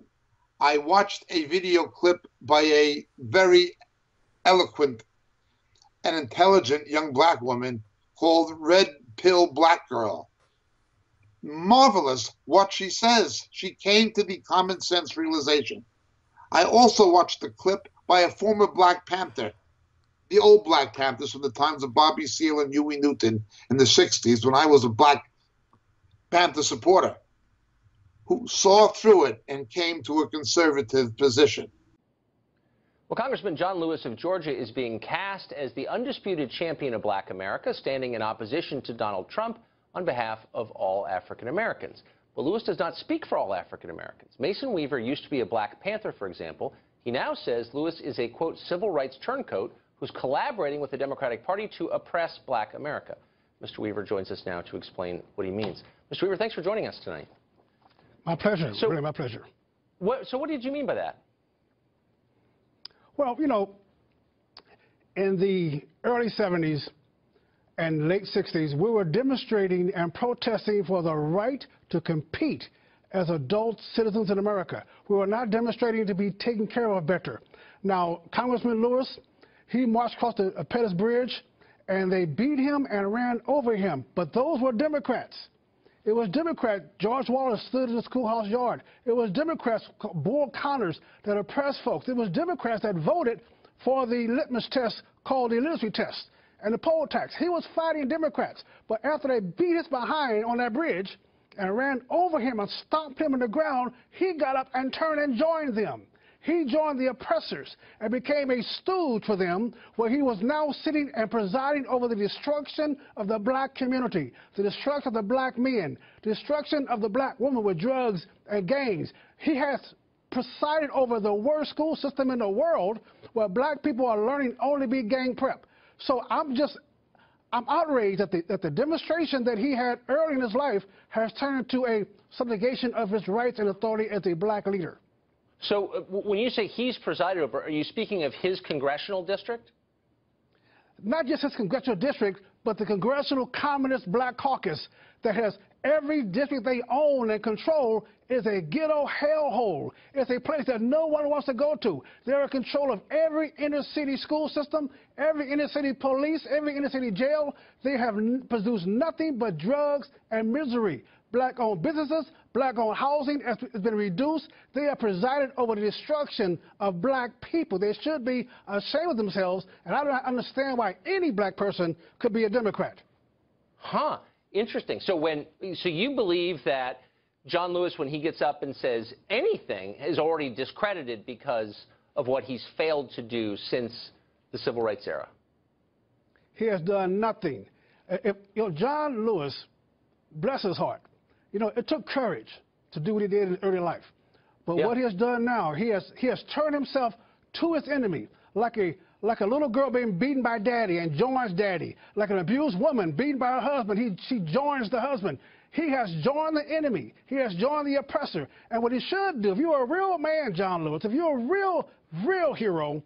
I watched a video clip by a very eloquent and intelligent young black woman called Red Pill Black Girl. Marvelous what she says. She came to the common sense realization. I also watched the clip by a former Black Panther, the old Black Panthers from the times of Bobby Seale and Huey Newton in the 60s when I was a Black Panther supporter, who saw through it and came to a conservative position. Well, Congressman John Lewis of Georgia is being cast as the undisputed champion of black America, standing in opposition to Donald Trump on behalf of all African Americans. But Lewis does not speak for all African Americans. Mason Weaver used to be a Black Panther, for example. He now says Lewis is a, quote, civil rights turncoat who's collaborating with the Democratic Party to oppress black America. Mr. Weaver joins us now to explain what he means. Mr. Weaver, thanks for joining us tonight. My pleasure. Really, my pleasure. So what did you mean by that? Well, you know, in the early 70s and late 60s, we were demonstrating and protesting for the right to compete as adult citizens in America. We were not demonstrating to be taken care of better. Now, Congressman Lewis, he marched across the Pettus Bridge, and they beat him and ran over him. But those were Democrats. It was Democrats. George Wallace stood in the schoolhouse yard. It was Democrats, Bull Connors, that oppressed folks. It was Democrats that voted for the litmus test called the literacy test and the poll tax. He was fighting Democrats. But after they beat his behind on that bridge and ran over him and stomped him in the ground, he got up and turned and joined them. He joined the oppressors and became a stooge for them, where he was now sitting and presiding over the destruction of the black community, the destruction of the black men, the destruction of the black woman with drugs and gangs. He has presided over the worst school system in the world, where black people are learning only to be gang prep. So I'm outraged that the demonstration that he had early in his life has turned into a subjugation of his rights and authority as a black leader. So when you say he's presided over, are you speaking of his congressional district? Not just his congressional district, but the Congressional Communist Black Caucus that has every district they own and control is a ghetto hellhole. It's a place that no one wants to go to. They're in control of every inner city school system, every inner city police, every inner city jail. They have produced nothing but drugs and misery. Black-owned businesses, black-owned housing has been reduced. They have presided over the destruction of black people. They should be ashamed of themselves, and I don't understand why any black person could be a Democrat. Huh. Interesting. So you believe that John Lewis, when he gets up and says anything, is already discredited because of what he's failed to do since the civil rights era? He has done nothing. John Lewis, bless his heart, it took courage to do what he did in early life. But what he has done now, he has turned himself to his enemy, like a little girl being beaten by daddy and joins daddy, like an abused woman beaten by her husband, she joins the husband. He has joined the enemy. He has joined the oppressor. And what he should do, if you're a real man, John Lewis, if you're a real hero,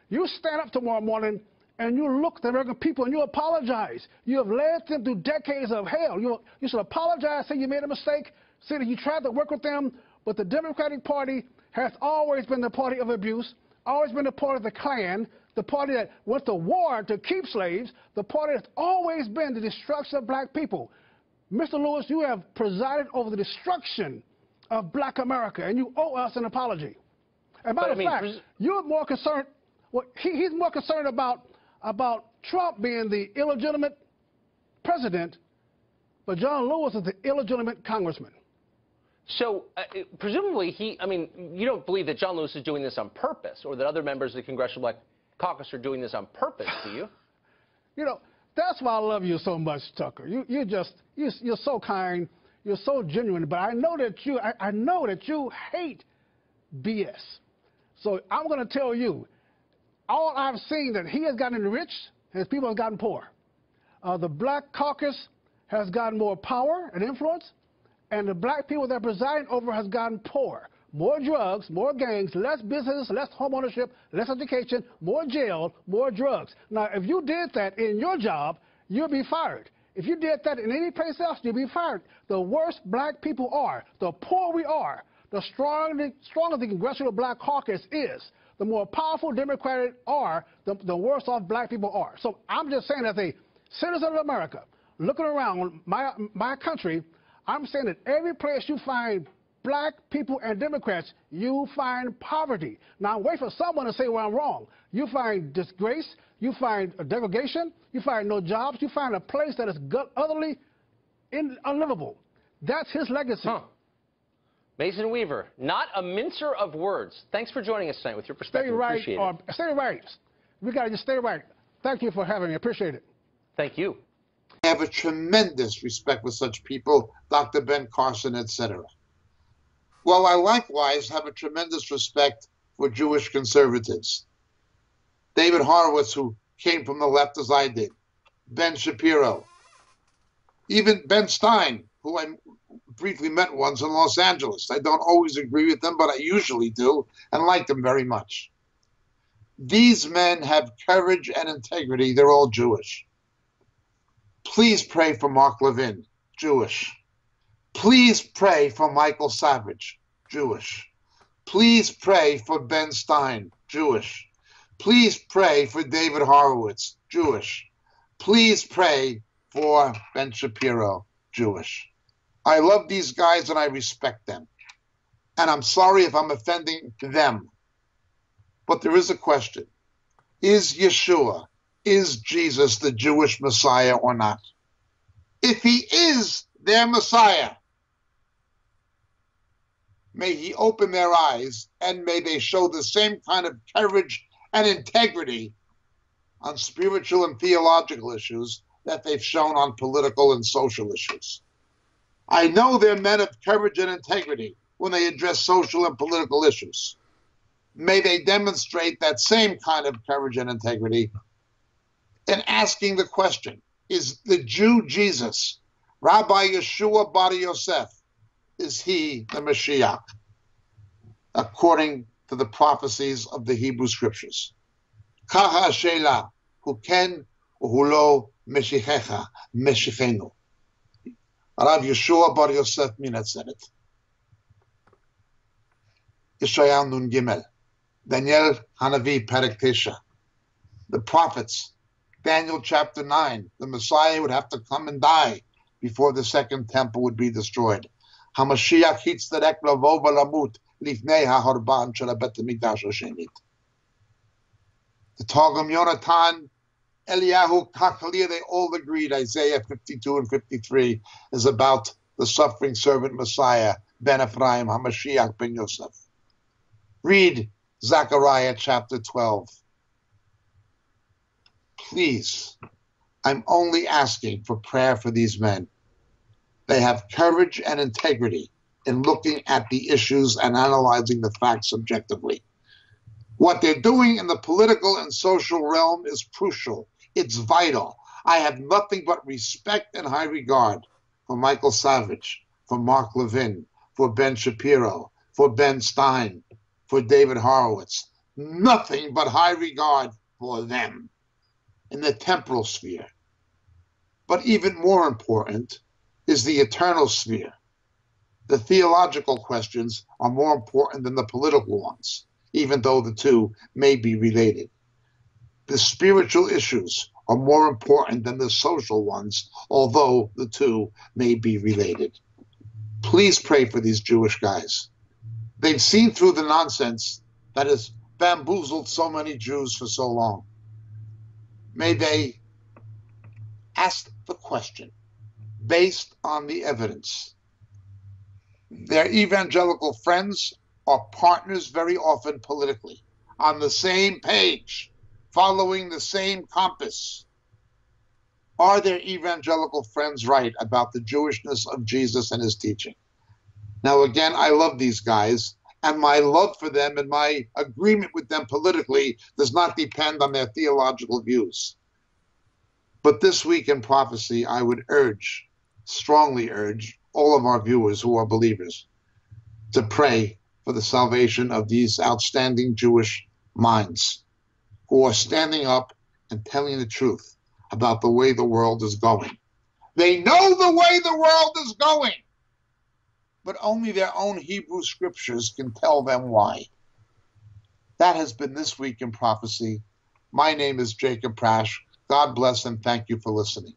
you stand up tomorrow morning and you look at the American people and you apologize. You have led them through decades of hell. You should apologize, say you made a mistake, say that you tried to work with them, but the Democratic Party has always been the party of abuse, always been the party of the Klan, the party that went to war to keep slaves, the party that's always been the destruction of black people. Mr. Lewis, you have presided over the destruction of black America, and you owe us an apology. As a matter of fact, you're more concerned, he's more concerned about Trump being the illegitimate president, but John Lewis is the illegitimate congressman. So presumably you don't believe that John Lewis is doing this on purpose, or that other members of the Congressional Black Caucus are doing this on purpose, do you? That's why I love you so much, Tucker. You're so kind, you're so genuine, but I know that you hate BS. So I'm going to tell you, all I've seen that he has gotten enriched, his people have gotten poor. The Black Caucus has gotten more power and influence, and the black people that preside over has gotten poor. More drugs, more gangs, less business, less home ownership, less education, more jail, more drugs. Now, if you did that in your job, you'll be fired. If you did that in any place else, you'll be fired. The worse black people are, the poorer we are, the stronger the Congressional Black Caucus is, the more powerful Democrats are, the worse off black people are. So I'm just saying, as a citizen of America, looking around my country, I'm saying that every place you find black people and Democrats, you find poverty. Now, wait for someone to say, well, I'm wrong. You find disgrace, you find degradation, you find no jobs, you find a place that is utterly unlivable. That's his legacy. Huh. Mason Weaver, not a mincer of words. Thanks for joining us tonight with your perspective. Stay right. Appreciate it. Stay right. We got to just stay right. Thank you for having me. Appreciate it. Thank you. I have a tremendous respect for such people, Dr. Ben Carson, etc. Well, I likewise have a tremendous respect for Jewish conservatives. David Horowitz, who came from the left as I did, Ben Shapiro, even Ben Stein, who I briefly met once in Los Angeles. I don't always agree with them, but I usually do, and like them very much. These men have courage and integrity. They're all Jewish. Please pray for Mark Levin, Jewish. Please pray for Michael Savage, Jewish. Please pray for Ben Stein, Jewish. Please pray for David Horowitz, Jewish. Please pray for Ben Shapiro, Jewish. I love these guys and I respect them. And I'm sorry if I'm offending them. But there is a question. Is Yeshua, is Jesus the Jewish Messiah or not? If he is their Messiah, May he open their eyes, and may they show the same kind of courage and integrity on spiritual and theological issues that they've shown on political and social issues. I know they're men of courage and integrity when they address social and political issues. May they demonstrate that same kind of courage and integrity in asking the question, is the Jew Jesus, Rabbi Yeshua bar Yosef, is he the Mashiach, according to the prophecies of the Hebrew Scriptures? Kaha Sheila, hu ken uhu lo Meshichecha, Meshichenu. Rav Yeshua bar Yosef min Nazaret. Yeshayahu Nun Gimel. Daniel Hanavi Perek Tesha. The prophets, Daniel chapter 9, the Messiah would have to come and die before the second temple would be destroyed. HaMashiach hitzterek lavo v'lamut lifnei ha'harban shel bet hamikdash hashemit. The Targum Yonatan, Eliyahu, Kachaliah, they all agreed Isaiah 52 and 53 is about the suffering servant Messiah, Ben Ephraim, HaMashiach ben Yosef. Read Zechariah chapter 12. Please, I'm only asking for prayer for these men. They have courage and integrity in looking at the issues and analyzing the facts objectively. What they're doing in the political and social realm is crucial. It's vital. I have nothing but respect and high regard for Michael Savage, for Mark Levin, for Ben Shapiro, for Ben Stein, for David Horowitz. Nothing but high regard for them in the temporal sphere. But even more important is the eternal sphere. The theological questions are more important than the political ones, even though the two may be related. The spiritual issues are more important than the social ones, although the two may be related. Please pray for these Jewish guys. They've seen through the nonsense that has bamboozled so many Jews for so long. May they ask the question based on the evidence. Their evangelical friends are partners very often politically, on the same page, following the same compass. Are their evangelical friends right about the Jewishness of Jesus and his teaching? Now, again, I love these guys, and my love for them and my agreement with them politically does not depend on their theological views. But this week in prophecy, I would urge, strongly urge, all of our viewers who are believers to pray for the salvation of these outstanding Jewish minds who are standing up and telling the truth about the way the world is going. They know the way the world is going, but only their own Hebrew scriptures can tell them why. That has been This Week in Prophecy. My name is Jacob Prasch. God bless and thank you for listening.